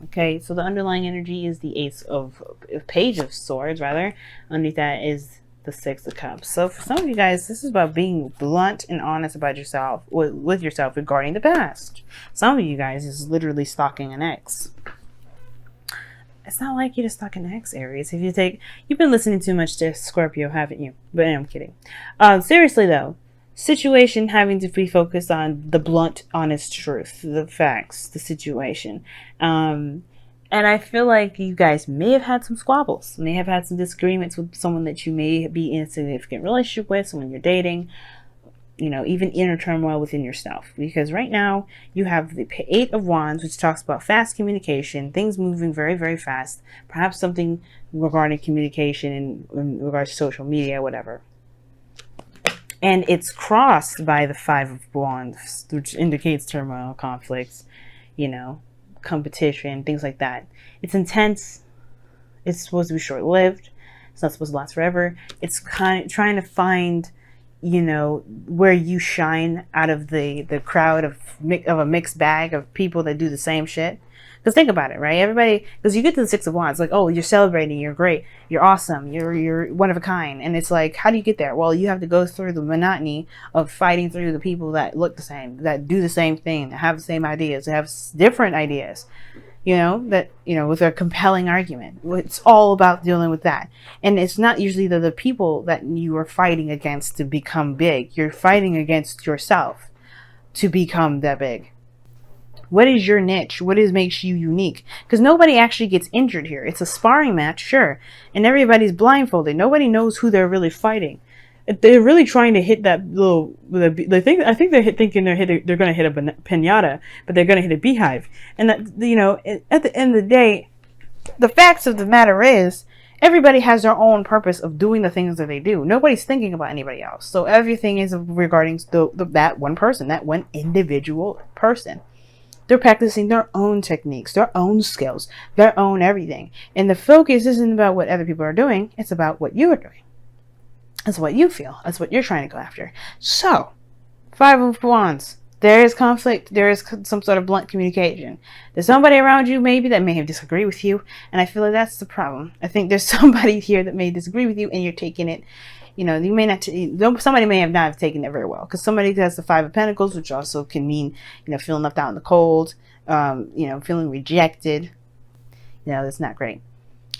Okay, so the underlying energy is the page of swords, rather. Underneath that is the six of cups. So for some of you guys, this is about being blunt and honest about yourself, with yourself regarding the past. Some of you guys is literally stalking an ex. It's not like you to stalk an ex, Aries. You've been listening too much to Scorpio, haven't you? But I'm kidding. Seriously though, situation having to be focused on the blunt, honest truth, the facts, the situation. And I feel like you guys may have had some squabbles, may have had some disagreements with someone that you may be in a significant relationship with, someone you're dating, even inner turmoil within yourself. Because right now you have the Eight of Wands, which talks about fast communication, things moving very, very fast, perhaps something regarding communication in regards to social media, whatever. And it's crossed by the Five of Wands, which indicates turmoil, conflicts, competition, things like that. It's intense. It's supposed to be short-lived. It's not supposed to last forever. It's kind of trying to find, where you shine out of the crowd of a mixed bag of people that do the same shit. Because think about it, right? Everybody, because you get to the Six of Wands, like, oh, you're celebrating, you're great, you're awesome, you're one of a kind. And it's like, how do you get there? Well, you have to go through the monotony of fighting through the people that look the same, that do the same thing, that have the same ideas, that have different ideas, with a compelling argument. It's all about dealing with that. And it's not usually the people that you are fighting against to become big. You're fighting against yourself to become that big. What is your niche? Makes you unique? Because nobody actually gets injured here. It's a sparring match, sure. And everybody's blindfolded. Nobody knows who they're really fighting. They're really trying to hit that little. I think they're thinking they're going to hit a pinata, but they're going to hit a beehive. And that, at the end of the day, the facts of the matter is, everybody has their own purpose of doing the things that they do. Nobody's thinking about anybody else. So everything is regarding that one person, that one individual person. They're practicing their own techniques, their own skills, their own everything. And the focus isn't about what other people are doing. It's about what you are doing. It's what you feel. That's what you're trying to go after. So, Five of Wands. There is conflict. There is some sort of blunt communication. There's somebody around you maybe that may have disagreed with you. And I feel like that's the problem. I think there's somebody here that may disagree with you and you're taking it. You may not, somebody may have not taken it very well. Because somebody has the Five of Pentacles, which also can mean, feeling left out in the cold, feeling rejected. That's not great.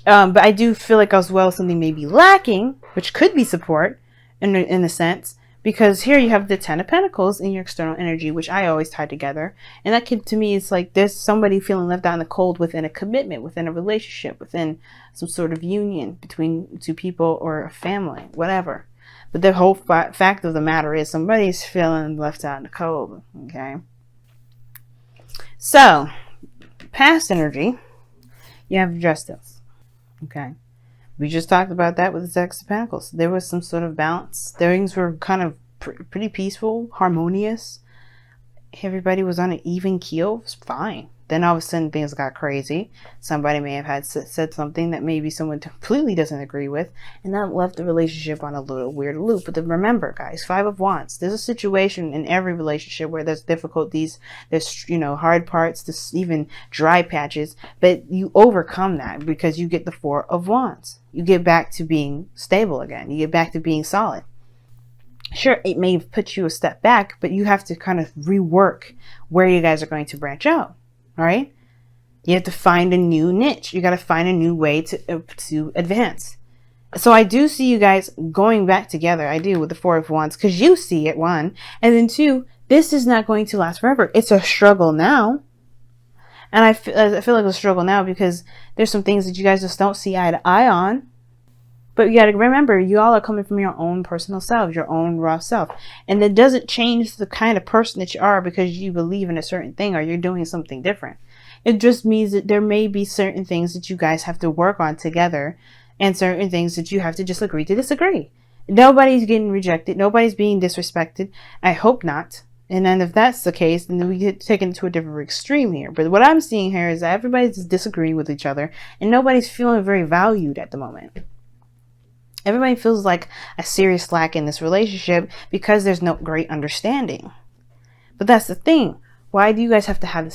But I do feel like as well something may be lacking, which could be support in a sense. Because here you have the Ten of Pentacles in your external energy, which I always tie together. And that could, to me, it's like there's somebody feeling left out in the cold within a commitment, within a relationship, within some sort of union between two people or a family, whatever. But the whole fact of the matter is somebody's feeling left out in the cold, okay? So, past energy, you have justice, okay? We just talked about that with the Six of Pentacles. There was some sort of balance. Things were kind of pretty peaceful, harmonious. Everybody was on an even keel. It was fine. Then all of a sudden things got crazy. Somebody may have said something that maybe someone completely doesn't agree with, and that left the relationship on a little weird loop. But then remember, guys, Five of Wands. There's a situation in every relationship where there's difficulties, there's hard parts, there's even dry patches, but you overcome that because you get the Four of Wands. You get back to being stable again. You get back to being solid. Sure, it may put you a step back, but you have to kind of rework where you guys are going to branch out. All right, you have to find a new niche. You got to find a new way to advance. So I do see you guys going back together. I do, with the Four of Wands, because you see it, one, and then two, this is not going to last forever. It's a struggle now, and I feel like it's a struggle now because there's some things that you guys just don't see eye to eye on. But you got to remember, you all are coming from your own personal self, your own raw self. And that doesn't change the kind of person that you are because you believe in a certain thing or you're doing something different. It just means that there may be certain things that you guys have to work on together and certain things that you have to just agree to disagree. Nobody's getting rejected. Nobody's being disrespected. I hope not. And then if that's the case, then we get taken to a different extreme here. But what I'm seeing here is that everybody's disagreeing with each other and nobody's feeling very valued at the moment. Everybody feels like a serious lack in this relationship because there's no great understanding. But that's the thing. Why do you guys have to have the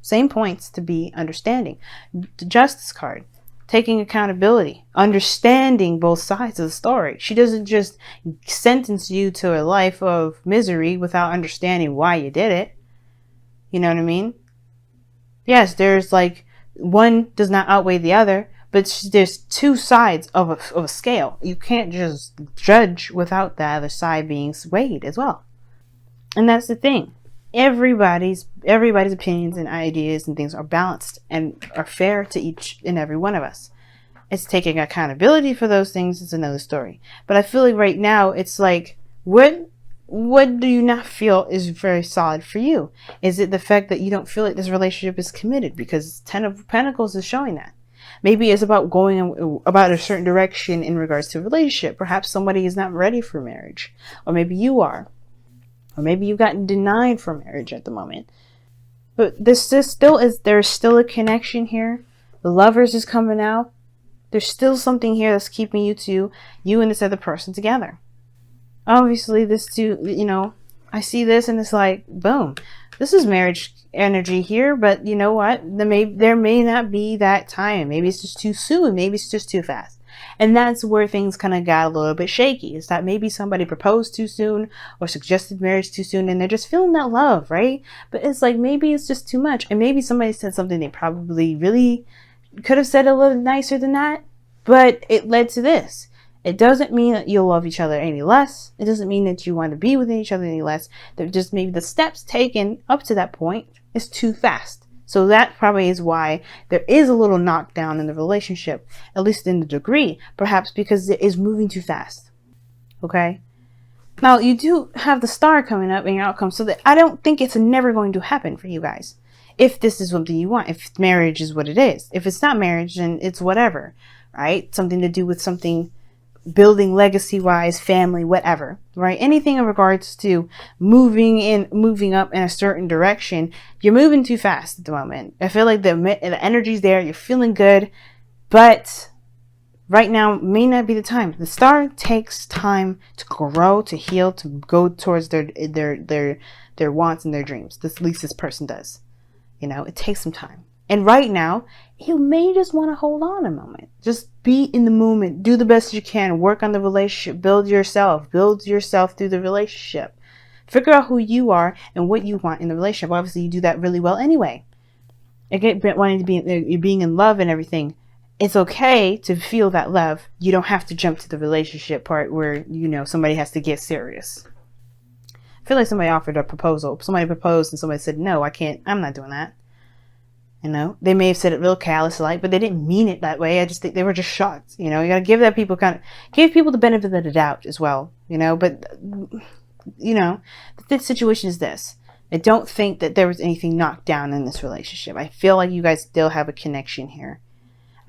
Same points to be understanding. The Justice card, taking accountability, understanding both sides of the story. She doesn't just sentence you to a life of misery without understanding why you did it. You know what I mean? Yes, there's like one does not outweigh the other, but there's two sides of a scale. You can't just judge without the other side being weighed as well. And that's the thing. Everybody's opinions and ideas and things are balanced and are fair to each and every one of us. It's taking accountability for those things is another story. But I feel like right now it's like, what do you not feel is very solid for you? Is it the fact that you don't feel like this relationship is committed? Because Ten of Pentacles is showing that. Maybe it's about going about a certain direction in regards to a relationship. Perhaps somebody is not ready for marriage. Or maybe you are. Or maybe you've gotten denied for marriage at the moment. But there's still a connection here. The Lovers is coming out. There's still something here that's keeping you and this other person together. Obviously, this too, I see this and it's like, boom, this is marriage energy here. But you know what? There may not be that time. Maybe it's just too soon. Maybe it's just too fast. And that's where things kind of got a little bit shaky. Is that maybe somebody proposed too soon or suggested marriage too soon and they're just feeling that love, right? But it's like, maybe it's just too much. And maybe somebody said something they probably really could have said a little nicer than that, but it led to this. It doesn't mean that you'll love each other any less. It doesn't mean that you want to be with each other any less. They're just maybe the steps taken up to that point is too fast. So that probably is why there is a little knockdown in the relationship, at least in the degree, perhaps because it is moving too fast. Okay? Now, you do have the Star coming up in your outcome, so that I don't think it's never going to happen for you guys. If this is something you want, if marriage is what it is. If it's not marriage, then it's whatever, right? Something to do with something building legacy-wise, family, whatever, right? Anything in regards to moving up in a certain direction, you're moving too fast at the moment. I feel like the energy's there, you're feeling good, but right now may not be the time. The Star takes time to grow, to heal, to go towards their wants and their dreams. At least this person does. It takes some time. And right now, you may just want to hold on a moment. Just be in the moment. Do the best you can. Work on the relationship. Build yourself through the relationship. Figure out who you are and what you want in the relationship. Obviously, you do that really well anyway. Again, wanting to be, being in love and everything. It's okay to feel that love. You don't have to jump to the relationship part where, somebody has to get serious. I feel like somebody offered a proposal. Somebody proposed and somebody said, no, I can't. I'm not doing that. They may have said it real callous-like, but they didn't mean it that way. I just think they were just shocked. You got to give people the benefit of the doubt as well. But the situation is this. I don't think that there was anything knocked down in this relationship. I feel like you guys still have a connection here.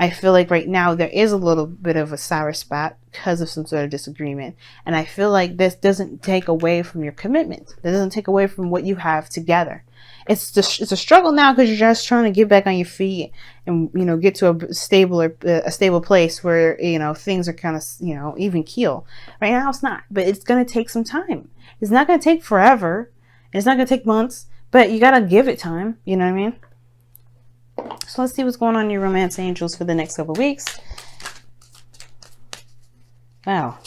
I feel like right now there is a little bit of a sour spot because of some sort of disagreement. And I feel like this doesn't take away from your commitment. It doesn't take away from what you have together. It's a struggle now because you're just trying to get back on your feet and, get to a stable place where, things are kind of, even keel. Right now it's not, but it's going to take some time. It's not going to take forever. It's not going to take months, but you got to give it time. You know what I mean? So let's see what's going on in your romance angels for the next couple of weeks. Wow.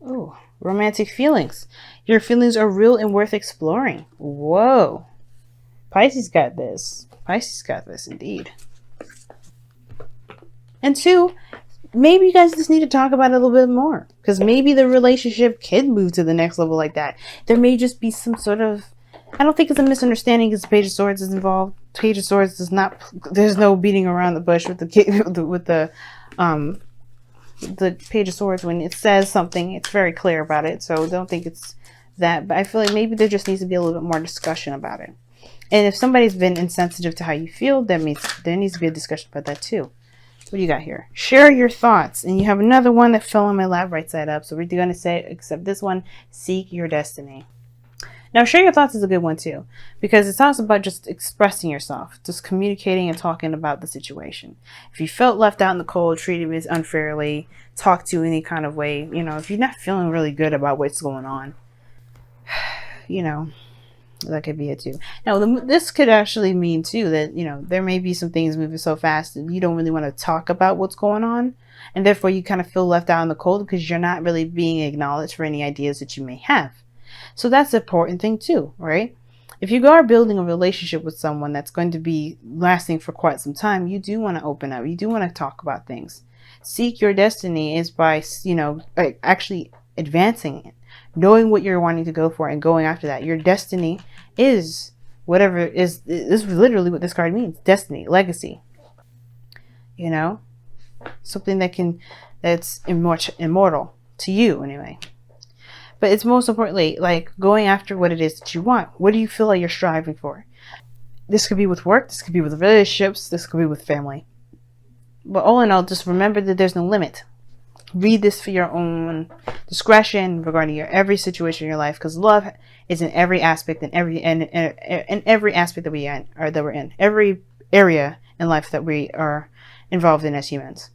Oh, romantic feelings. Your feelings are real and worth exploring. Whoa. Pisces got this. Pisces got this indeed. And 2, maybe you guys just need to talk about it a little bit more. Because maybe the relationship can move to the next level like that. There may just be some sort of, I don't think it's a misunderstanding because the Page of Swords is involved. Page of Swords does not, there's no beating around the bush with the Page of Swords. When it says something, it's very clear about it. So don't think it's that. But I feel like maybe there just needs to be a little bit more discussion about it. And if somebody's been insensitive to how you feel, that means there needs to be a discussion about that too. What do you got here? Share your thoughts. And you have another one that fell on my lap right side up. So we're going to say, except this one, seek your destiny. Now, share your thoughts is a good one too, because it talks about just expressing yourself, just communicating and talking about the situation. If you felt left out in the cold, treated as unfairly, talked to any kind of way, if you're not feeling really good about what's going on, That could be it too. Now, this could actually mean too that, there may be some things moving so fast that you don't really want to talk about what's going on. And therefore you kind of feel left out in the cold because you're not really being acknowledged for any ideas that you may have. So that's an important thing too, right? If you are building a relationship with someone that's going to be lasting for quite some time, you do want to open up. You do want to talk about things. Seek your destiny is by, actually advancing it, knowing what you're wanting to go for and going after that. Your destiny is whatever is literally what this card means. Destiny, legacy, something that's immortal to you anyway. But it's most importantly like going after what it is that you want. What do you feel like you're striving for? This could be with work, this could be with relationships, this could be with family. But all in all, just remember that there's no limit. Read this for your own discretion regarding every situation in your life, because love is in every aspect, in every aspect that we're in, every area in life that we are involved in as humans.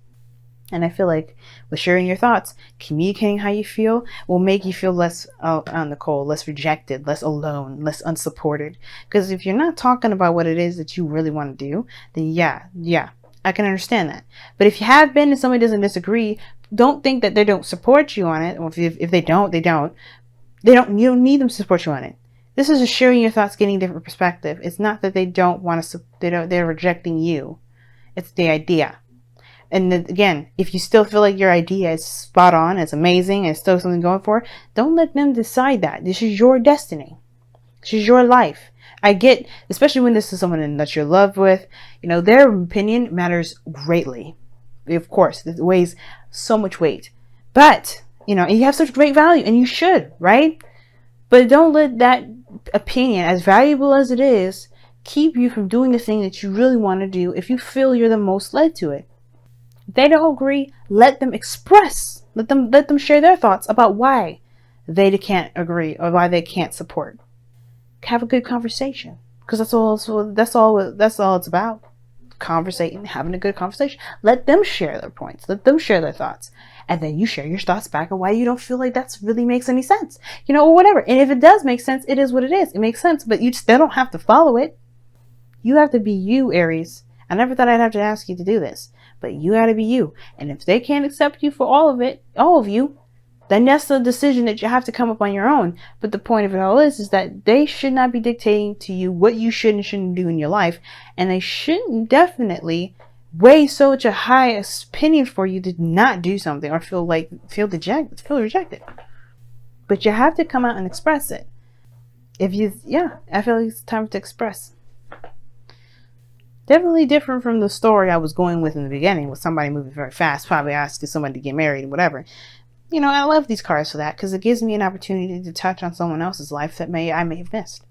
And I feel like with sharing your thoughts, communicating how you feel will make you feel less out on the cold, less rejected, less alone, less unsupported. Because if you're not talking about what it is that you really want to do, then yeah, I can understand that. But if you have been and somebody doesn't disagree, don't think that they don't support you on it. Or if they don't, you don't need them to support you on it. This is just sharing your thoughts, getting a different perspective. It's not that they don't want to, they're rejecting you. It's the idea. And then, again, if you still feel like your idea is spot on, it's amazing, and still something going for, don't let them decide that. This is your destiny. This is your life. I get, especially when this is someone that you're in love with, their opinion matters greatly. Of course, it weighs so much weight. But, and you have such great value, and you should, right? But don't let that opinion, as valuable as it is, keep you from doing the thing that you really want to do if you feel you're the most led to it. If they don't agree, let them express. Let them share their thoughts about why they can't agree or why they can't support. Have a good conversation, because that's all it's about. Conversating, having a good conversation. Let them share their points. Let them share their thoughts, and then you share your thoughts back on why you don't feel like that really makes any sense, or whatever. And if it does make sense, it is what it is. It makes sense, but you still don't have to follow it. You have to be you, Aries. I never thought I'd have to ask you to do this, but you got to be you. And if they can't accept you for all of you, then that's the decision that you have to come up on your own. But the point of it all is that they should not be dictating to you what you should and shouldn't do in your life. And they shouldn't definitely weigh such a high opinion for you to not do something or feel rejected. But you have to come out and express it. I feel like it's time to express. Definitely different from the story I was going with in the beginning, with somebody moving very fast, probably asking somebody to get married and whatever. I love these cards for that, because it gives me an opportunity to touch on someone else's life that I may have missed.